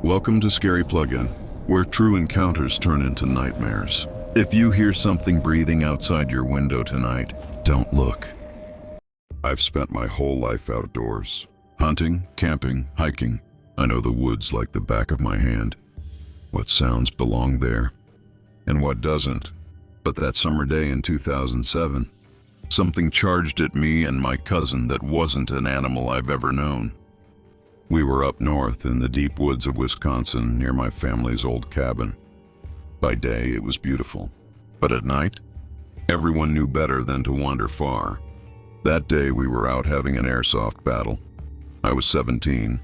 Welcome to Scary Plug-in, where true encounters turn into nightmares. If you hear something breathing outside your window tonight, don't look. I've spent my whole life outdoors, hunting, camping, hiking. I know the woods like the back of my hand. What sounds belong there, and what doesn't. But that summer day in 2007, something charged at me and my cousin that wasn't an animal I've ever known. We were up north in the deep woods of Wisconsin near my family's old cabin. By day, it was beautiful, but at night, everyone knew better than to wander far. That day, we were out having an airsoft battle. I was 17,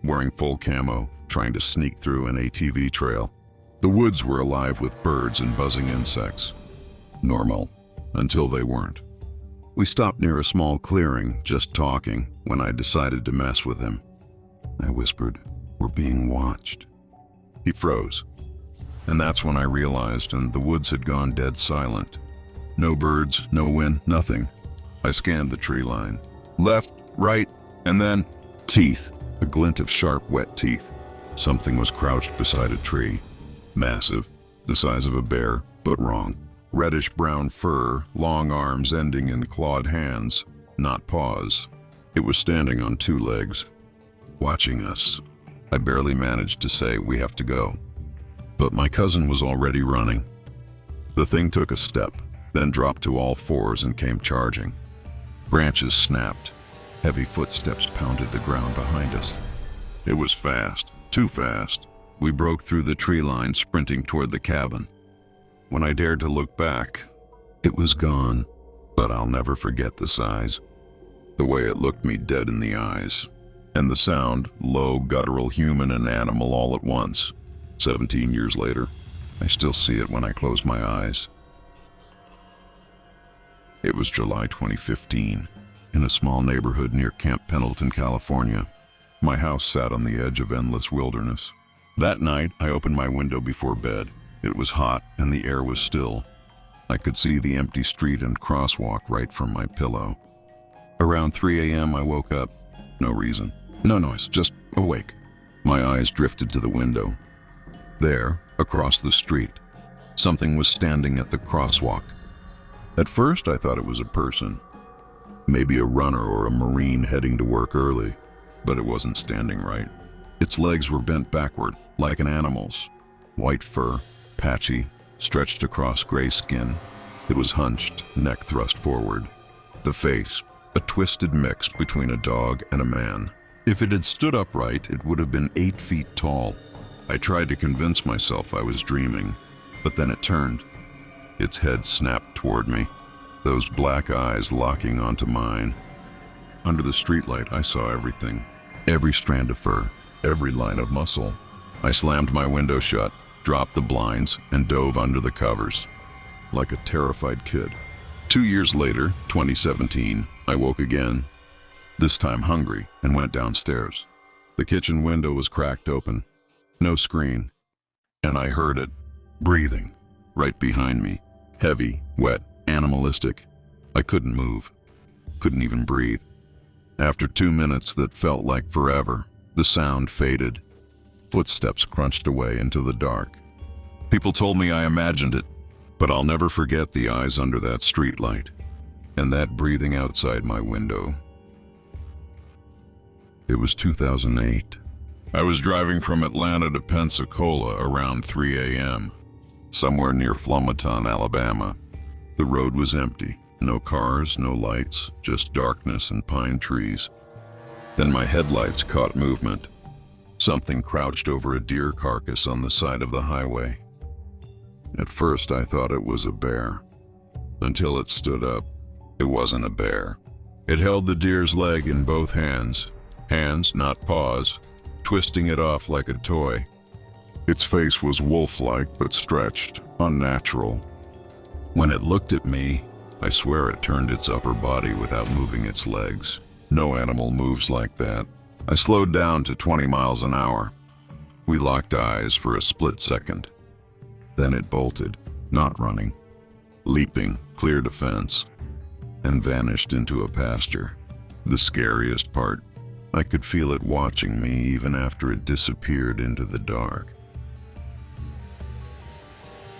wearing full camo, trying to sneak through an ATV trail. The woods were alive with birds and buzzing insects. Normal, until they weren't. We stopped near a small clearing, just talking, when I decided to mess with him. I whispered, "We're being watched." He froze, and that's when I realized, and the woods had gone dead silent. No birds, no wind, nothing. I scanned the tree line. Left, right, and then teeth. A glint of sharp, wet teeth. Something was crouched beside a tree. Massive, the size of a bear, but wrong. Reddish-brown fur, long arms ending in clawed hands, not paws. It was standing on two legs, watching us. I barely managed to say, "We have to go." But my cousin was already running. The thing took a step, then dropped to all fours and came charging. Branches snapped. Heavy footsteps pounded the ground behind us. It was fast, too fast. We broke through the tree line, sprinting toward the cabin. When I dared to look back, it was gone. But I'll never forget the size. The way it looked me dead in the eyes. And the sound, low, guttural, human and animal all at once. 17 years later, I still see it when I close my eyes. It was July 2015, in a small neighborhood near Camp Pendleton, California. My house sat on the edge of endless wilderness. That night, I opened my window before bed. It was hot and the air was still. I could see the empty street and crosswalk right from my pillow. Around 3 a.m. I woke up. No reason. No noise, just awake. My eyes drifted to the window. There, across the street, something was standing at the crosswalk. At first, I thought it was a person. Maybe a runner or a Marine heading to work early, but it wasn't standing right. Its legs were bent backward, like an animal's. White fur, patchy, stretched across gray skin. It was hunched, neck thrust forward. The face, a twisted mix between a dog and a man. If it had stood upright, it would have been 8 feet tall. I tried to convince myself I was dreaming, but then it turned. Its head snapped toward me, those black eyes locking onto mine. Under the streetlight, I saw everything. Every strand of fur, every line of muscle. I slammed my window shut, dropped the blinds, and dove under the covers, like a terrified kid. 2 years later, 2017, I woke again, this time hungry, and went downstairs. The kitchen window was cracked open, no screen, and I heard it, breathing, right behind me, heavy, wet, animalistic. I couldn't move, couldn't even breathe. After 2 minutes that felt like forever, the sound faded. Footsteps crunched away into the dark. People told me I imagined it, but I'll never forget the eyes under that streetlight, and that breathing outside my window. It was 2008. I was driving from Atlanta to Pensacola around 3 a.m., somewhere near Flomaton, Alabama. The road was empty. No cars, no lights, just darkness and pine trees. Then my headlights caught movement. Something crouched over a deer carcass on the side of the highway. At first, I thought it was a bear. Until it stood up. It wasn't a bear. It held the deer's leg in both hands. Hands, not paws, twisting it off like a toy. Its face was wolf-like but stretched, unnatural. When it looked at me, I swear it turned its upper body without moving its legs. No animal moves like that. I slowed down to 20 miles an hour. We locked eyes for a split second. Then it bolted, not running, leaping, cleared a fence, and vanished into a pasture. The scariest part, I could feel it watching me even after it disappeared into the dark.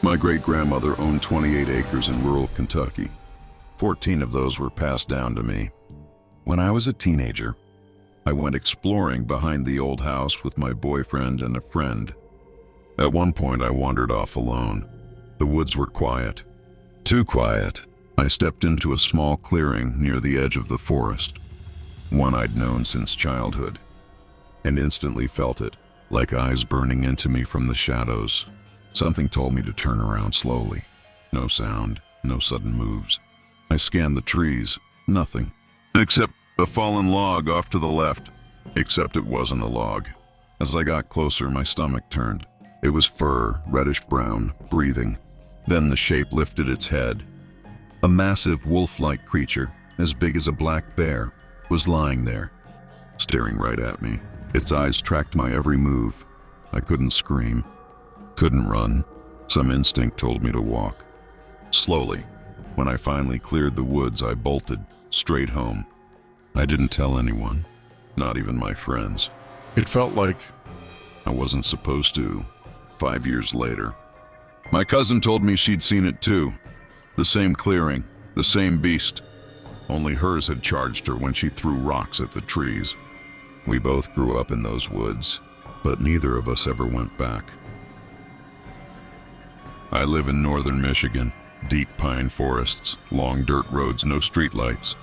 My great-grandmother owned 28 acres in rural Kentucky. 14 of those were passed down to me. When I was a teenager, I went exploring behind the old house with my boyfriend and a friend. At one point, I wandered off alone. The woods were quiet. Too quiet. I stepped into a small clearing near the edge of the forest, one I'd known since childhood, and instantly felt it, like eyes burning into me from the shadows. Something told me to turn around slowly. No sound, no sudden moves. I scanned the trees. Nothing. Except a fallen log off to the left. Except it wasn't a log. As I got closer, my stomach turned. It was fur, reddish-brown, breathing. Then the shape lifted its head. A massive wolf-like creature, as big as a black bear, was lying there, staring right at me. Its eyes tracked my every move. I couldn't scream. Couldn't run. Some instinct told me to walk. Slowly, when I finally cleared the woods, I bolted straight home. I didn't tell anyone, not even my friends. It felt like I wasn't supposed to. 5 years later, my cousin told me she'd seen it too. The same clearing, the same beast. Only hers had charged her when she threw rocks at the trees. We both grew up in those woods, but neither of us ever went back. I live in northern Michigan, deep pine forests, long dirt roads, no streetlights.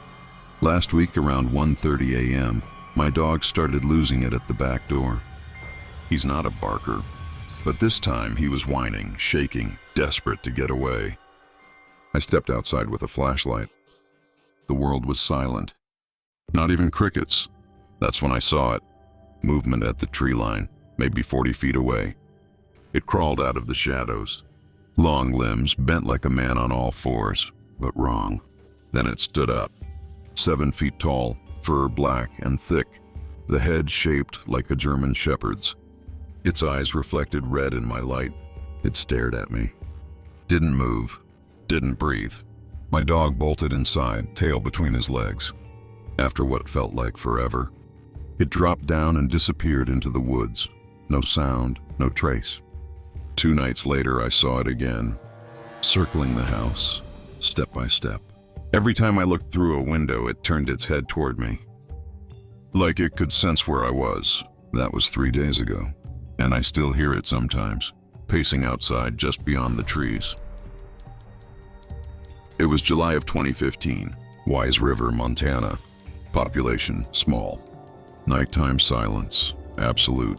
Last week around 1:30 a.m., my dog started losing it at the back door. He's not a barker, but this time he was whining, shaking, desperate to get away. I stepped outside with a flashlight. The world was silent. Not even crickets. That's when I saw it. Movement at the tree line, maybe 40 feet away. It crawled out of the shadows. Long limbs, bent like a man on all fours, but wrong. Then it stood up. 7 feet tall, fur black and thick, the head shaped like a German shepherd's. Its eyes reflected red in my light. It stared at me. Didn't move. Didn't breathe. My dog bolted inside, tail between his legs. After what felt like forever, it dropped down and disappeared into the woods. No sound, no trace. 2 nights later, I saw it again, circling the house, step by step. Every time I looked through a window, it turned its head toward me. Like it could sense where I was. That was 3 days ago, and I still hear it sometimes, pacing outside just beyond the trees. It was July of 2015, Wise River, Montana. Population small. Nighttime silence, absolute.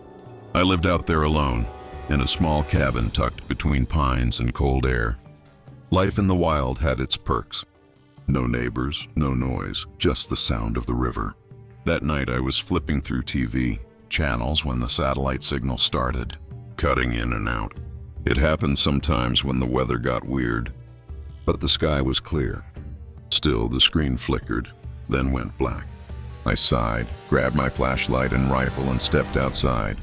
I lived out there alone, in a small cabin tucked between pines and cold air. Life in the wild had its perks. No neighbors, no noise, just the sound of the river. That night I was flipping through TV channels when the satellite signal started, cutting in and out. It happened sometimes when the weather got weird, but the sky was clear. Still, the screen flickered, then went black. I sighed, grabbed my flashlight and rifle and stepped outside.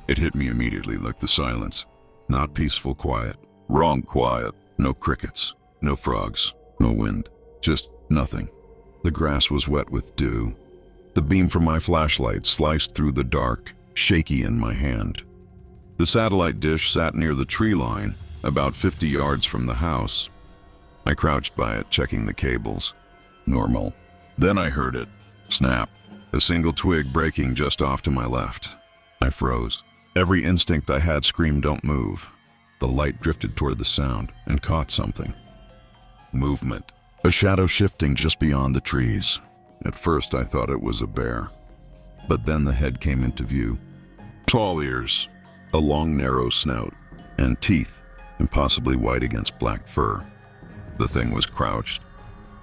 It hit me immediately like the silence. Not peaceful quiet. Wrong quiet. No crickets. No frogs. No wind. Just nothing. The grass was wet with dew. The beam from my flashlight sliced through the dark, shaky in my hand. The satellite dish sat near the tree line, about 50 yards from the house. I crouched by it, checking the cables. Normal. Then I heard it. Snap. A single twig breaking just off to my left. I froze. Every instinct I had screamed, "Don't move." The light drifted toward the sound and caught something. Movement. A shadow shifting just beyond the trees. At first I thought it was a bear. But then the head came into view. Tall ears, a long narrow snout, and teeth, impossibly white against black fur. The thing was crouched.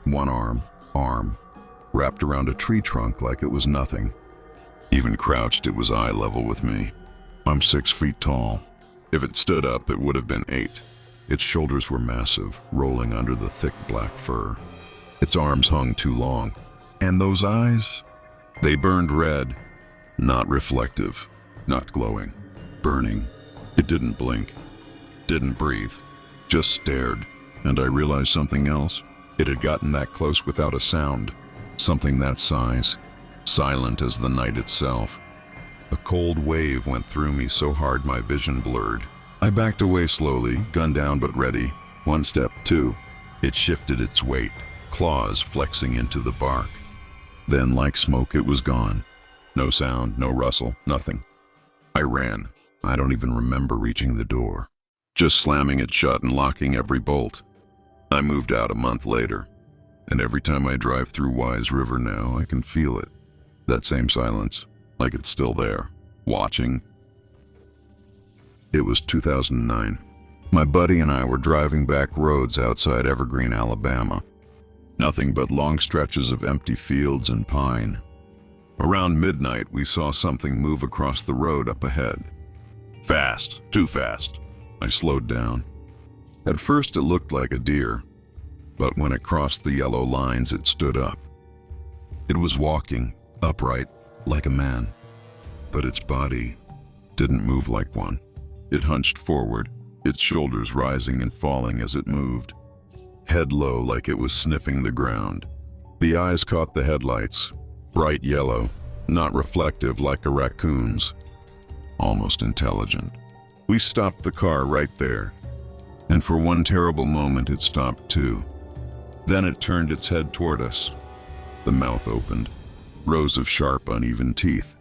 One arm, wrapped around a tree trunk like it was nothing. Even crouched, it was eye level with me. I'm 6 feet tall. If it stood up, it would have been 8. Its shoulders were massive, rolling under the thick black fur. Its arms hung too long. And those eyes? They burned red. Not reflective, not glowing. Burning. It didn't blink. Didn't breathe. Just stared. And I realized something else. It had gotten that close without a sound. Something that size. silent as the night itself. A cold wave went through me so hard my vision blurred. I backed away slowly, gun down but ready. One step, two. It shifted its weight, claws flexing into the bark. Then, like smoke, it was gone. No sound, no rustle, nothing. I ran. I don't even remember reaching the door, just slamming it shut and locking every bolt. I moved out a month later, and every time I drive through Wise River now, I can feel it. That same silence, like it's still there, watching. It was 2009. My buddy and I were driving back roads outside Evergreen, Alabama. Nothing but long stretches of empty fields and pine. Around midnight, we saw something move across the road up ahead. Fast, too fast. I slowed down. At first, it looked like a deer, but when it crossed the yellow lines, it stood up. It was walking, upright, like a man, but its body didn't move like one. It hunched forward, its shoulders rising and falling as it moved, head low like it was sniffing the ground. The eyes caught the headlights, bright yellow, not reflective like a raccoon's, almost intelligent. We stopped the car right there, and for one terrible moment it stopped too. Then it turned its head toward us. The mouth opened, rows of sharp, uneven teeth,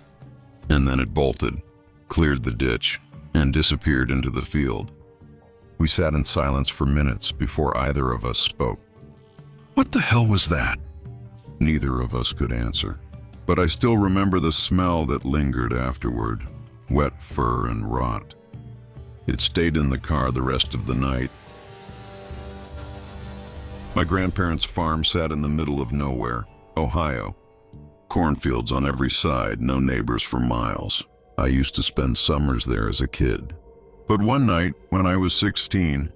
and then it bolted, cleared the ditch, and disappeared into the field. We sat in silence for minutes before either of us spoke. What the hell was that? Neither of us could answer, but I still remember the smell that lingered afterward, wet fur and rot. It stayed in the car the rest of the night. My grandparents' farm sat in the middle of nowhere, Ohio. Cornfields on every side, no neighbors for miles. I used to spend summers there as a kid. But one night, when I was 16,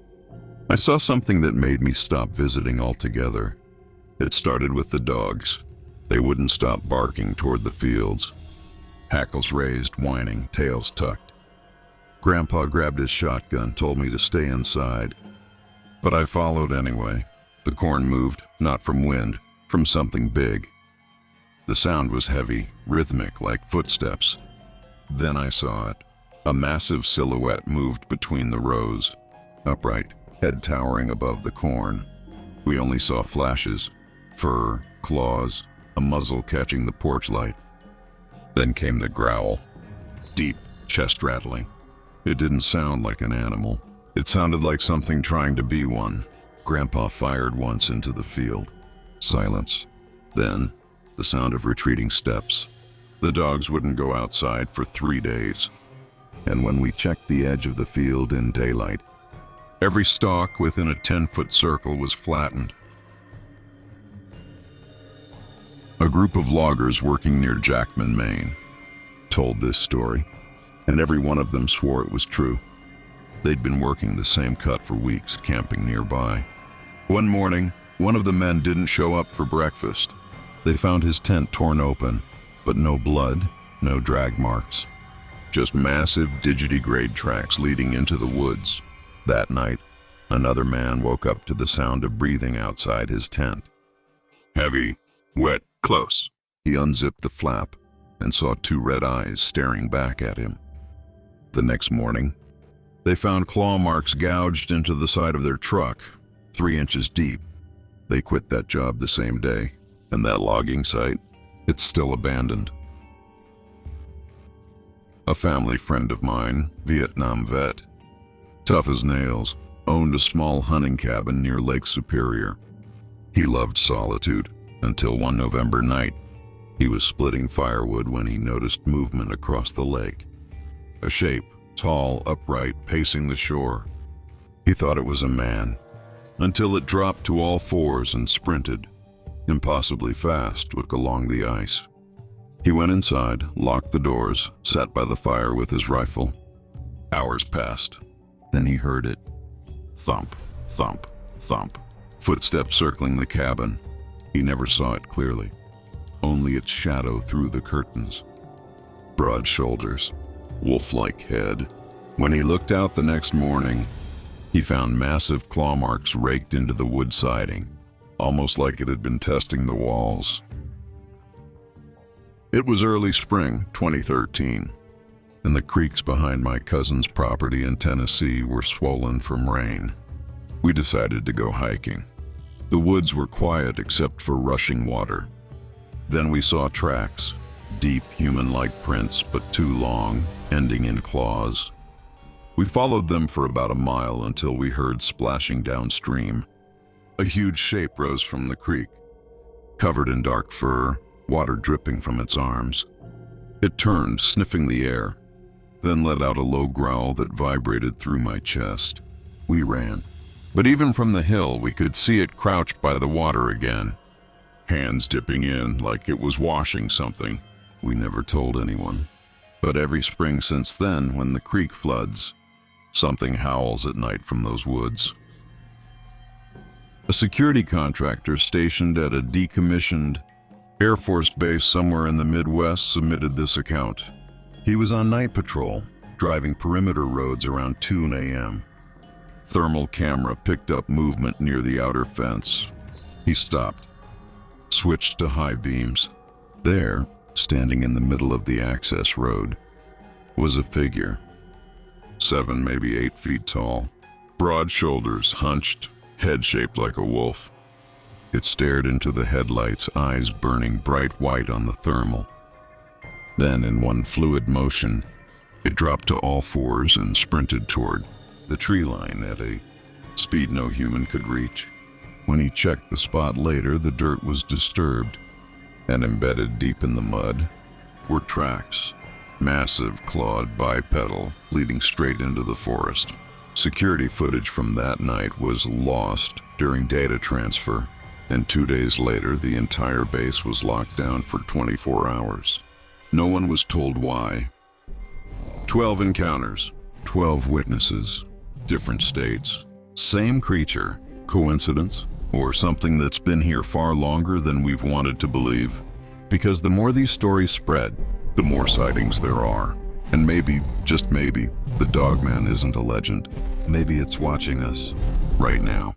I saw something that made me stop visiting altogether. It started with the dogs. They wouldn't stop barking toward the fields. Hackles raised, whining, tails tucked. Grandpa grabbed his shotgun, told me to stay inside. But I followed anyway. The corn moved, not from wind, from something big. The sound was heavy, rhythmic, like footsteps. Then I saw it. A massive silhouette moved between the rows, upright, head towering above the corn. We only saw flashes, fur, claws, a muzzle catching the porch light. Then came the growl, deep, chest-rattling. It didn't sound like an animal. It sounded like something trying to be one. Grandpa fired once into the field. Silence. Then, the sound of retreating steps. The dogs wouldn't go outside for 3 days. And when we checked the edge of the field in daylight, every stalk within a 10-foot circle was flattened. A group of loggers working near Jackman, Maine, told this story, and every one of them swore it was true. They'd been working the same cut for weeks, camping nearby. One morning, one of the men didn't show up for breakfast. They found his tent torn open, but no blood, no drag marks. Just massive digitigrade tracks leading into the woods. That night, another man woke up to the sound of breathing outside his tent. Heavy, wet, close. He unzipped the flap and saw 2 red eyes staring back at him. The next morning, they found claw marks gouged into the side of their truck, 3 inches deep. They quit that job the same day, and that logging site, it's still abandoned. A family friend of mine, Vietnam vet, tough as nails, owned a small hunting cabin near Lake Superior. He loved solitude until one November night, he was splitting firewood when he noticed movement across the lake. A shape, tall, upright, pacing the shore. He thought it was a man, until it dropped to all fours and sprinted, impossibly fast, along the ice. He went inside, locked the doors, sat by the fire with his rifle. Hours passed. Then he heard it. Thump, thump, thump. Footsteps circling the cabin. He never saw it clearly, only its shadow through the curtains. Broad shoulders, wolf-like head. When he looked out the next morning, he found massive claw marks raked into the wood siding, almost like it had been testing the walls. It was early spring 2013, and the creeks behind my cousin's property in Tennessee were swollen from rain. We decided to go hiking. The woods were quiet except for rushing water. Then we saw tracks, deep human-like prints but too long, ending in claws. We followed them for about a mile until we heard splashing downstream. A huge shape rose from the creek, covered in dark fur, water dripping from its arms. It turned, sniffing the air, then let out a low growl that vibrated through my chest. We ran. But even from the hill, we could see it crouched by the water again, hands dipping in like it was washing something. We never told anyone. But every spring since then, when the creek floods, something howls at night from those woods. A security contractor stationed at a decommissioned Air Force base somewhere in the Midwest submitted this account. He was on night patrol, driving perimeter roads around 2 a.m. Thermal camera picked up movement near the outer fence. He stopped, switched to high beams. There, standing in the middle of the access road, was a figure, 7, maybe 8 feet tall, broad shoulders, hunched, head shaped like a wolf. It stared into the headlights, eyes burning bright white on the thermal. Then, in one fluid motion, it dropped to all fours and sprinted toward the tree line at a speed no human could reach. When he checked the spot later, the dirt was disturbed, and embedded deep in the mud were tracks, massive clawed bipedal, leading straight into the forest. Security footage from that night was lost during data transfer, and 2 days later, the entire base was locked down for 24 hours. No one was told why. 12 encounters, 12 witnesses, different states, same creature. Coincidence? Or something that's been here far longer than we've wanted to believe? Because the more these stories spread, the more sightings there are. And maybe, just maybe, the Dogman isn't a legend. Maybe it's watching us right now.